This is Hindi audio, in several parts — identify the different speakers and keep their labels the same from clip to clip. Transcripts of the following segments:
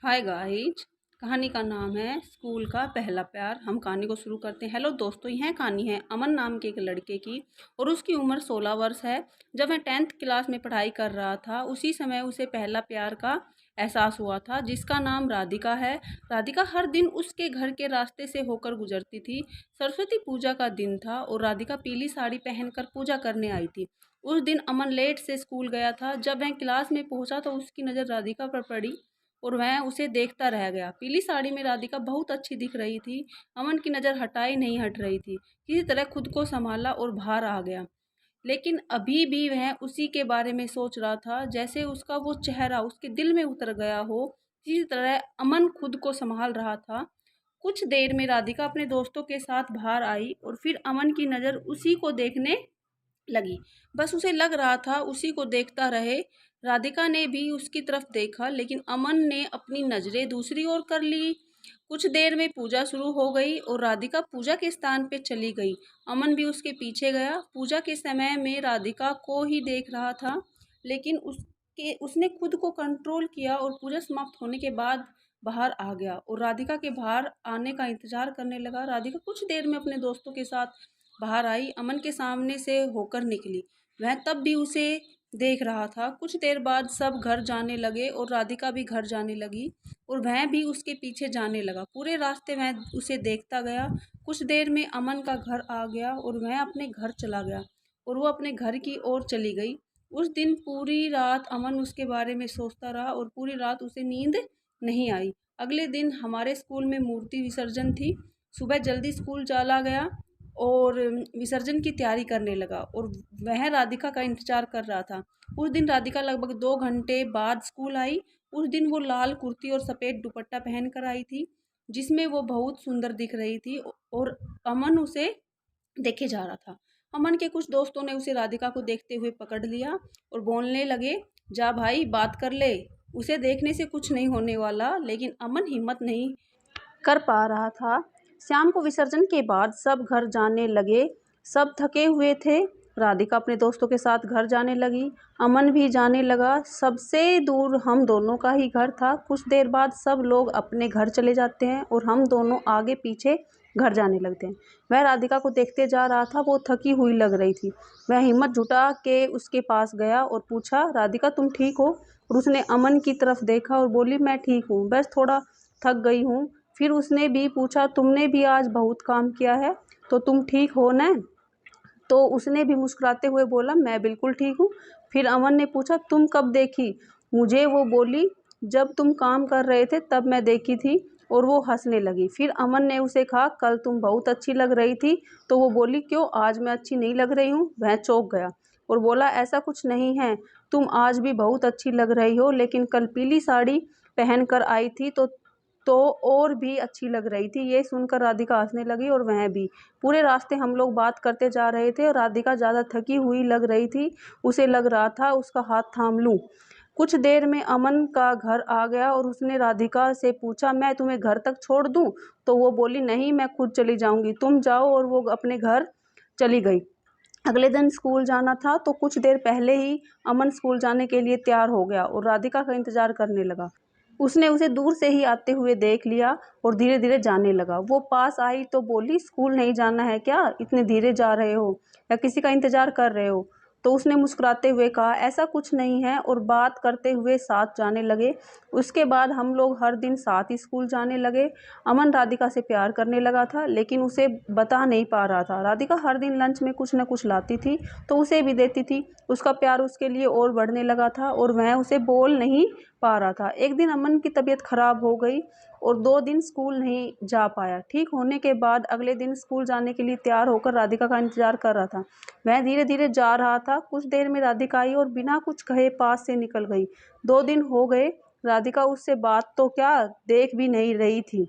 Speaker 1: Hi guys. कहानी का नाम है स्कूल का पहला प्यार। हम कहानी को शुरू करते हैं। हेलो दोस्तों, यह कहानी है अमन नाम के एक लड़के की और उसकी उम्र 16 वर्ष है। जब वह 10th क्लास में पढ़ाई कर रहा था उसी समय उसे पहला प्यार का एहसास हुआ था, जिसका नाम राधिका है। राधिका हर दिन उसके घर के रास्ते से होकर गुजरती थी। सरस्वती पूजा का दिन था और राधिका पीली साड़ी पहनकर पूजा करने आई थी। उस दिन अमन लेट से स्कूल गया था। जब वह क्लास में पहुंचा तो उसकी नज़र राधिका पर पड़ी और वह उसे देखता रह गया। पीली साड़ी में राधिका बहुत अच्छी दिख रही थी। अमन की नज़र हटाई नहीं हट रही थी। किसी तरह खुद को संभाला और बाहर आ गया, लेकिन अभी भी वह उसी के बारे में सोच रहा था। जैसे उसका वो चेहरा उसके दिल में उतर गया हो, इसी तरह अमन खुद को संभाल रहा था। कुछ देर में राधिका अपने दोस्तों के साथ बाहर आई और फिर अमन की नज़र उसी को देखने लगी। बस उसे लग रहा था उसी को देखता रहे। राधिका ने भी उसकी तरफ देखा, लेकिन अमन ने अपनी नज़रें दूसरी ओर कर ली। कुछ देर में पूजा शुरू हो गई और राधिका पूजा के स्थान पे चली गई। अमन भी उसके पीछे गया। पूजा के समय में राधिका को ही देख रहा था, लेकिन उसने खुद को कंट्रोल किया और पूजा समाप्त होने के बाद बाहर आ गया और राधिका के बाहर आने का इंतजार करने लगा। राधिका कुछ देर में अपने दोस्तों के साथ बाहर आई। अमन के सामने से होकर निकली। वह तब भी उसे देख रहा था। कुछ देर बाद सब घर जाने लगे और राधिका भी घर जाने लगी और वह भी उसके पीछे जाने लगा। पूरे रास्ते वह उसे देखता गया। कुछ देर में अमन का घर आ गया और वह अपने घर चला गया और वो अपने घर की ओर चली गई। उस दिन पूरी रात अमन उसके बारे में सोचता रहा और पूरी रात उसे नींद नहीं आई। अगले दिन हमारे स्कूल में मूर्ति विसर्जन थी। सुबह जल्दी स्कूल चला गया और विसर्जन की तैयारी करने लगा और वह राधिका का इंतजार कर रहा था। उस दिन राधिका लगभग 2 घंटे बाद स्कूल आई। उस दिन वो लाल कुर्ती और सफ़ेद दुपट्टा पहन कर आई थी, जिसमें वो बहुत सुंदर दिख रही थी और अमन उसे देखे जा रहा था। अमन के कुछ दोस्तों ने उसे राधिका को देखते हुए पकड़ लिया और बोलने लगे, जा भाई बात कर ले, उसे देखने से कुछ नहीं होने वाला। लेकिन अमन हिम्मत नहीं कर पा रहा था। शाम को विसर्जन के बाद सब घर जाने लगे। सब थके हुए थे। राधिका अपने दोस्तों के साथ घर जाने लगी। अमन भी जाने लगा। सबसे दूर हम दोनों का ही घर था। कुछ देर बाद सब लोग अपने घर चले जाते हैं और हम दोनों आगे पीछे घर जाने लगते हैं। वह राधिका को देखते जा रहा था। वो थकी हुई लग रही थी। वह हिम्मत जुटा के उसके पास गया और पूछा, राधिका तुम ठीक हो? और उसने अमन की तरफ देखा और बोली, मैं ठीक हूँ, बस थोड़ा थक गई हूँ। फिर उसने भी पूछा, तुमने भी आज बहुत काम किया है, तो तुम ठीक हो न? तो उसने भी मुस्कुराते हुए बोला, मैं बिल्कुल ठीक हूँ। फिर अमन ने पूछा, तुम कब देखी मुझे? वो बोली, जब तुम काम कर रहे थे तब मैं देखी थी। और वो हंसने लगी। फिर अमन ने उसे कहा, कल तुम बहुत अच्छी लग रही थी। तो वो बोली, क्यों, आज मैं अच्छी नहीं लग रही हूँ? वह चौंक गया और बोला, ऐसा कुछ नहीं है, तुम आज भी बहुत अच्छी लग रही हो, लेकिन कल पीली साड़ी पहन कर आई थी तो और भी अच्छी लग रही थी। ये सुनकर राधिका हंसने लगी और वह भी। पूरे रास्ते हम लोग बात करते जा रहे थे और राधिका ज़्यादा थकी हुई लग रही थी। उसे लग रहा था उसका हाथ थाम लूं। कुछ देर में अमन का घर आ गया और उसने राधिका से पूछा, मैं तुम्हें घर तक छोड़ दूं? तो वो बोली, नहीं, मैं खुद चली जाऊंगी, तुम जाओ। और वो अपने घर चली गई। अगले दिन स्कूल जाना था तो कुछ देर पहले ही अमन स्कूल जाने के लिए तैयार हो गया और राधिका का इंतजार करने लगा। उसने उसे दूर से ही आते हुए देख लिया और धीरे धीरे जाने लगा। वो पास आई तो बोली, स्कूल नहीं जाना है क्या? इतने धीरे जा रहे हो या किसी का इंतजार कर रहे हो? तो उसने मुस्कुराते हुए कहा, ऐसा कुछ नहीं है, और बात करते हुए साथ जाने लगे। उसके बाद हम लोग हर दिन साथ ही स्कूल जाने लगे। अमन राधिका से प्यार करने लगा था, लेकिन उसे बता नहीं पा रहा था। राधिका हर दिन लंच में कुछ न कुछ लाती थी तो उसे भी देती थी। उसका प्यार उसके लिए और बढ़ने लगा था और वह उसे बोल नहीं पा रहा था। एक दिन अमन की तबीयत खराब हो गई और 2 दिन स्कूल नहीं जा पाया। ठीक होने के बाद अगले दिन स्कूल जाने के लिए तैयार होकर राधिका का इंतजार कर रहा था। वह धीरे धीरे जा रहा था। कुछ देर में राधिका आई और बिना कुछ कहे पास से निकल गई। 2 दिन हो गए। राधिका उससे बात तो क्या, देख भी नहीं रही थी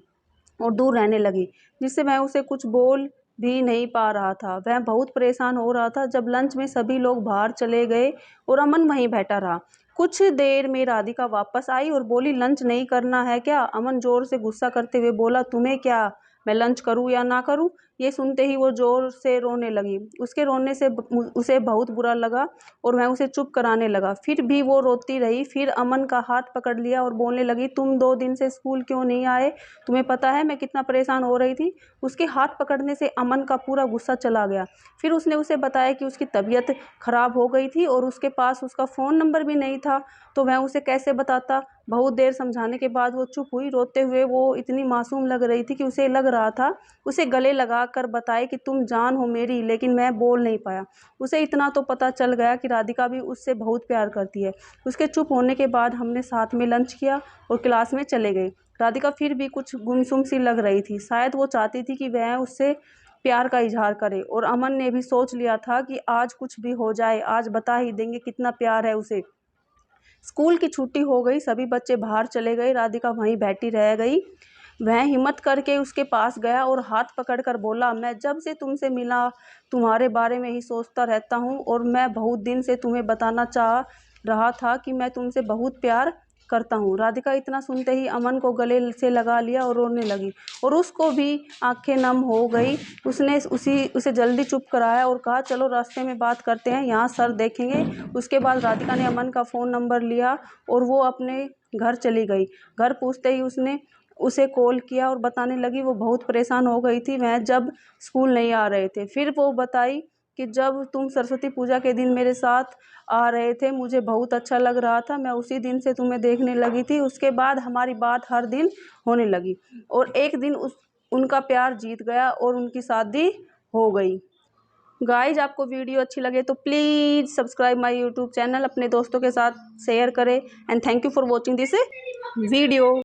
Speaker 1: और दूर रहने लगी, जिससे वह उसे कुछ बोल भी नहीं पा रहा था। वह बहुत परेशान हो रहा था। जब लंच में सभी लोग बाहर चले गए और अमन वहीं बैठा रहा। कुछ देर में राधिका वापस आई और बोली, लंच नहीं करना है क्या? अमन जोर से गुस्सा करते हुए बोला, तुम्हें क्या, मैं लंच करूं या ना करूं? ये सुनते ही वो ज़ोर से रोने लगी। उसके रोने से उसे बहुत बुरा लगा और वह उसे चुप कराने लगा। फिर भी वो रोती रही। फिर अमन का हाथ पकड़ लिया और बोलने लगी, तुम 2 दिन से स्कूल क्यों नहीं आए? तुम्हें पता है मैं कितना परेशान हो रही थी। उसके हाथ पकड़ने से अमन का पूरा गुस्सा चला गया। फिर उसने उसे बताया कि उसकी तबीयत खराब हो गई थी और उसके पास उसका फ़ोन नंबर भी नहीं था, तो वह उसे कैसे बताता। बहुत देर समझाने के बाद वो चुप हुई। रोते हुए वो इतनी मासूम लग रही थी कि उसे लग रहा था उसे गले लगा कर बताए कि तुम जान हो मेरी, लेकिन मैं बोल नहीं पाया। उसे इतना तो पता चल गया कि राधिका भी उससे बहुत प्यार करती है। उसके चुप होने के बाद हमने साथ में लंच किया और क्लास में चले गए। राधिका फिर भी कुछ गुमसुम सी लग रही थी। शायद वो चाहती थी कि वह उससे प्यार का इजहार करे, और अमन ने भी सोच लिया था कि आज कुछ भी हो जाए, आज बता ही देंगे कितना प्यार है उसे। स्कूल की छुट्टी हो गई, सभी बच्चे बाहर चले गए, राधिका वहीं बैठी रह गई। वह हिम्मत करके उसके पास गया और हाथ पकड़कर बोला, मैं जब से तुमसे मिला तुम्हारे बारे में ही सोचता रहता हूँ और मैं बहुत दिन से तुम्हें बताना चाह रहा था कि मैं तुमसे बहुत प्यार करता हूँ। राधिका इतना सुनते ही अमन को गले से लगा लिया और रोने लगी, और उसको भी आंखें नम हो गई। उसने उसे जल्दी चुप कराया और कहा, चलो रास्ते में बात करते हैं, यहाँ सर देखेंगे। उसके बाद राधिका ने अमन का फ़ोन नंबर लिया और वो अपने घर चली गई। घर पहुँचते ही उसने उसे कॉल किया और बताने लगी वो बहुत परेशान हो गई थी वह जब स्कूल नहीं आ रहे थे। फिर वो बताई कि जब तुम सरस्वती पूजा के दिन मेरे साथ आ रहे थे मुझे बहुत अच्छा लग रहा था, मैं उसी दिन से तुम्हें देखने लगी थी। उसके बाद हमारी बात हर दिन होने लगी और एक दिन उनका प्यार जीत गया और उनकी शादी हो गई। गाइज, आपको वीडियो अच्छी लगे तो please subscribe my YouTube channel, अपने दोस्तों के साथ शेयर करें, and thank you for watching this video.